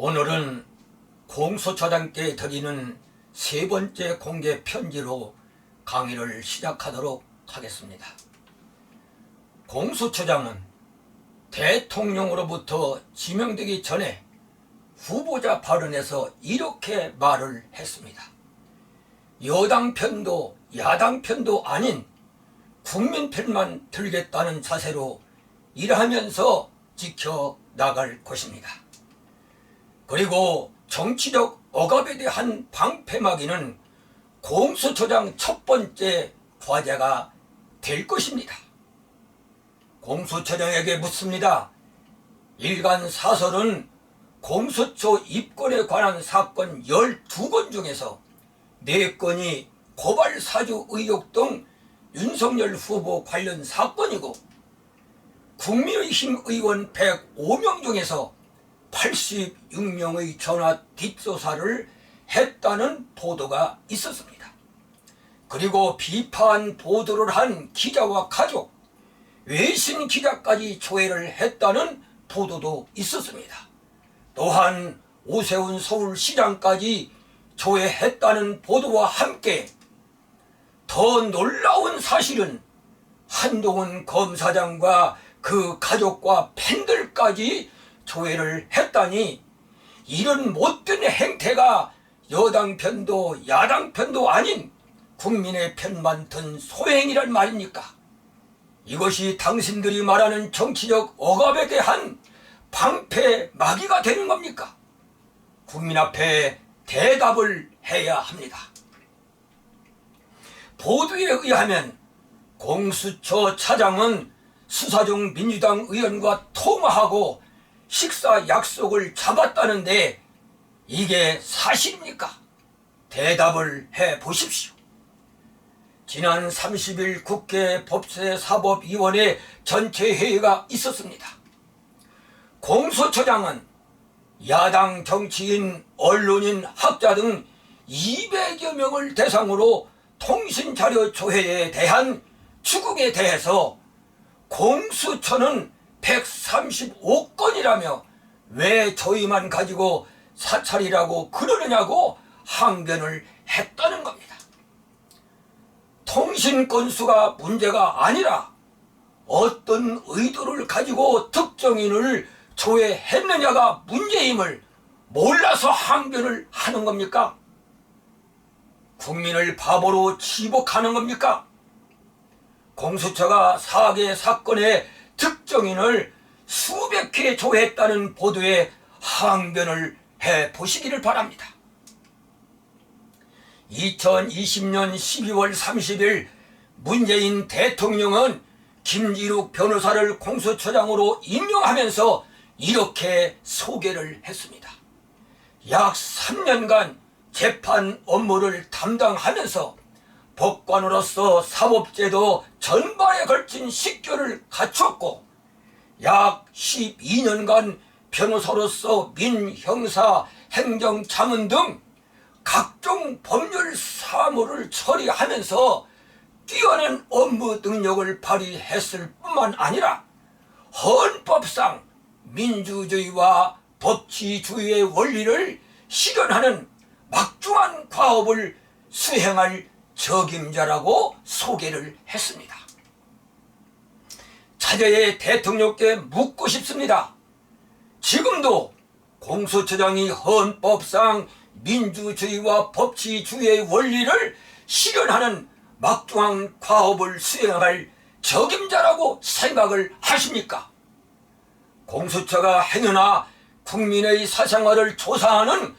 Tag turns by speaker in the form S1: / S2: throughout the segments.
S1: 오늘은 공수처장께 드리는 세 번째 공개 편지로 강의를 시작하도록 하겠습니다. 공수처장은 대통령으로부터 지명되기 전에 후보자 발언에서 이렇게 말을 했습니다. 여당 편도 야당 편도 아닌 국민 편만 들겠다는 자세로 일하면서 지켜나갈 것입니다. 그리고 정치적 억압에 대한 방패막이는 공수처장 첫 번째 과제가 될 것입니다. 공수처장에게 묻습니다. 일간 사설은 공수처 입건에 관한 사건 12건 중에서 4건이 고발 사주 의혹 등 윤석열 후보 관련 사건이고 국민의힘 의원 105명 중에서 86명의 전화 뒷조사를 했다는 보도가 있었습니다. 그리고 비판 보도를 한 기자와 가족, 외신 기자까지 조회를 했다는 보도도 있었습니다. 또한 오세훈 서울시장까지 조회했다는 보도와 함께 더 놀라운 사실은 한동훈 검사장과 그 가족과 팬들까지 조회를 했다니, 이런 못된 행태가 여당 편도 야당 편도 아닌 국민의 편만 든 소행이란 말입니까? 이것이 당신들이 말하는 정치적 억압에 대한 방패막이가 되는 겁니까? 국민 앞에 대답을 해야 합니다. 보도에 의하면 공수처 차장은 수사 중 민주당 의원과 통화하고 식사 약속을 잡았다는데 이게 사실입니까? 대답을 해 보십시오. 지난 30일 국회 법제사법위원회 전체 회의가 있었습니다. 공수처장은 야당 정치인, 언론인, 학자 등 200여 명을 대상으로 통신자료 조회에 대한 추궁에 대해서 공수처는 135건이라며 왜 저희만 가지고 사찰이라고 그러느냐고 항변을 했다는 겁니다. 통신 건수가 문제가 아니라 어떤 의도를 가지고 특정인을 조회했느냐가 문제임을 몰라서 항변을 하는 겁니까? 국민을 바보로 지목하는 겁니까? 공수처가 4개 사건의 특정인을 수백 회 조회했다는 보도에 항변을 해 보시기를 바랍니다. 2020년 12월 30일 문재인 대통령은 김진욱 변호사를 공수처장으로 임명하면서 이렇게 소개를 했습니다. 약 3년간 재판 업무를 담당하면서 법관으로서 사법제도 전반에 걸친 식견을 갖췄고 약 12년간 변호사로서 민형사 행정자문 등 각종 법률 사무를 처리하면서 뛰어난 업무 능력을 발휘했을 뿐만 아니라 헌법상 민주주의와 법치주의의 원리를 실현하는 막중한 과업을 수행할 적임자라고 소개를 했습니다. 차제의 대통령께 묻고 싶습니다. 지금도 공수처장이 헌법상 민주주의와 법치주의의 원리를 실현하는 막중한 과업을 수행할 적임자라고 생각을 하십니까? 공수처가 행여나 국민의 사생활을 조사하는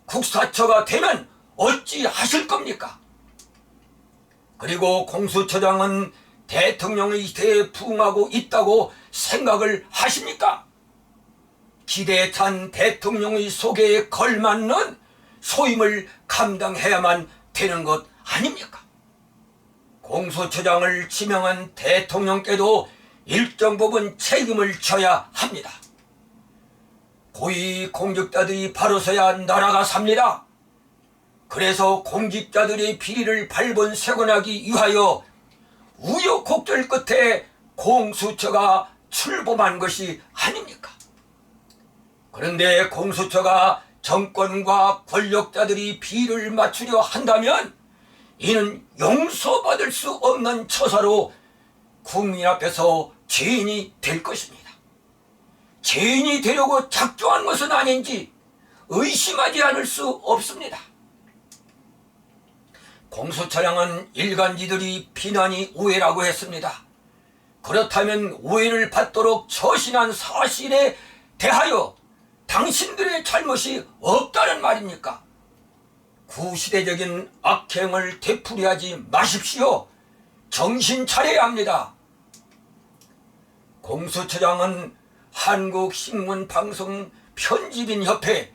S1: 국사처가 되면 어찌 하실 겁니까? 그리고 공수처장은 대통령의 기대에 부응하고 있다고 생각을 하십니까? 기대에 찬 대통령의 소개에 걸맞는 소임을 감당해야만 되는 것 아닙니까? 공수처장을 지명한 대통령께도 일정 부분 책임을 져야 합니다. 고위 공직자들이 바로 서야 나라가 삽니다. 그래서 공직자들의 비리를 발본색원하기 위하여 우여곡절 끝에 공수처가 출범한 것이 아닙니까? 그런데 공수처가 정권과 권력자들이 비를 맞추려 한다면 이는 용서받을 수 없는 처사로 국민 앞에서 죄인이 될 것입니다. 죄인이 되려고 작정한 것은 아닌지 의심하지 않을 수 없습니다. 공수처장은 일간지들이 비난이 오해라고 했습니다. 그렇다면 오해를 받도록 처신한 사실에 대하여 당신들의 잘못이 없다는 말입니까? 구시대적인 악행을 되풀이하지 마십시오. 정신 차려야 합니다. 공수처장은 한국신문방송편집인협회,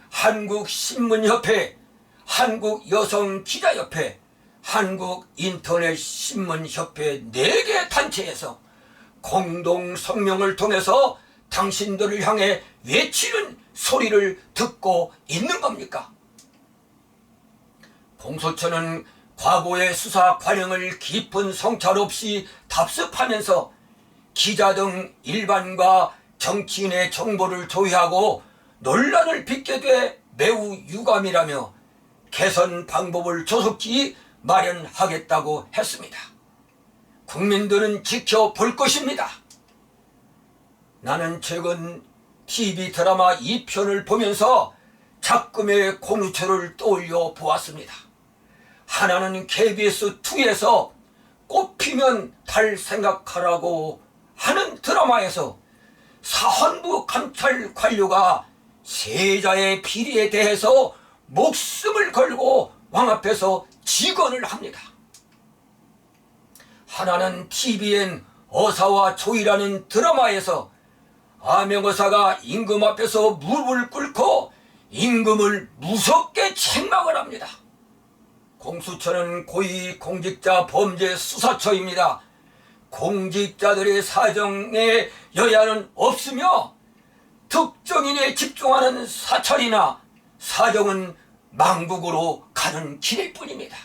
S1: 한국신문협회, 한국여성기자협회, 한국인터넷신문협회 4개 단체에서 공동 성명을 통해서 당신들을 향해 외치는 소리를 듣고 있는 겁니까? 공수처는 과거의 수사 관행을 깊은 성찰 없이 답습하면서 기자 등 일반과 정치인의 정보를 조회하고 논란을 빚게 돼 매우 유감이라며 개선 방법을 조속히 마련하겠다고 했습니다. 국민들은 지켜볼 것입니다. 나는 최근 TV 드라마 2편을 보면서 작금의 공수처를 떠올려 보았습니다. 하나는 KBS2에서 꽃피면 달 생각하라고 하는 드라마에서 사헌부 감찰 관료가 세자의 비리에 대해서 목숨을 걸고 왕 앞에서 직언을 합니다. 하나는 TVN 어사와 조이라는 드라마에서 암행어사가 임금 앞에서 무릎을 꿇고 임금을 무섭게 책망을 합니다. 공수처는 고위공직자 범죄수사처입니다. 공직자들의 사정에 여야는 없으며 특정인에 집중하는 사찰이나 사정은 망국으로 가는 길일 뿐입니다.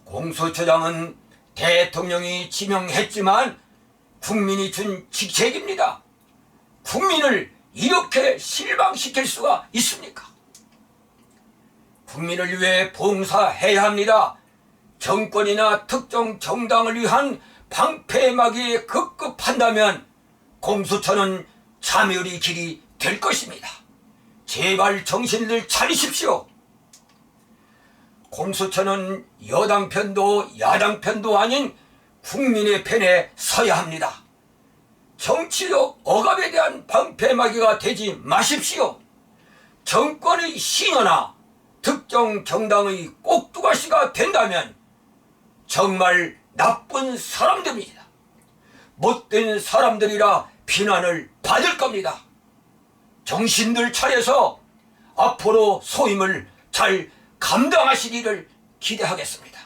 S1: 공수처장은 대통령이 지명했지만 국민이 준 직책입니다. 국민을 이렇게 실망시킬 수가 있습니까? 국민을 위해 봉사해야 합니다. 정권이나 특정 정당을 위한 방패막이에 급급한다면 공수처는 자멸의 길이 될 것입니다. 제발 정신을 차리십시오. 공수처는 여당 편도 야당 편도 아닌 국민의 편에 서야 합니다. 정치적 억압에 대한 방패막이가 되지 마십시오. 정권의 신여나 특정 정당의 꼭두가시가 된다면 정말 나쁜 사람들입니다. 못된 사람들이라 비난을 받을 겁니다. 정신들 차려서 앞으로 소임을 잘 감당하시기를 기대하겠습니다.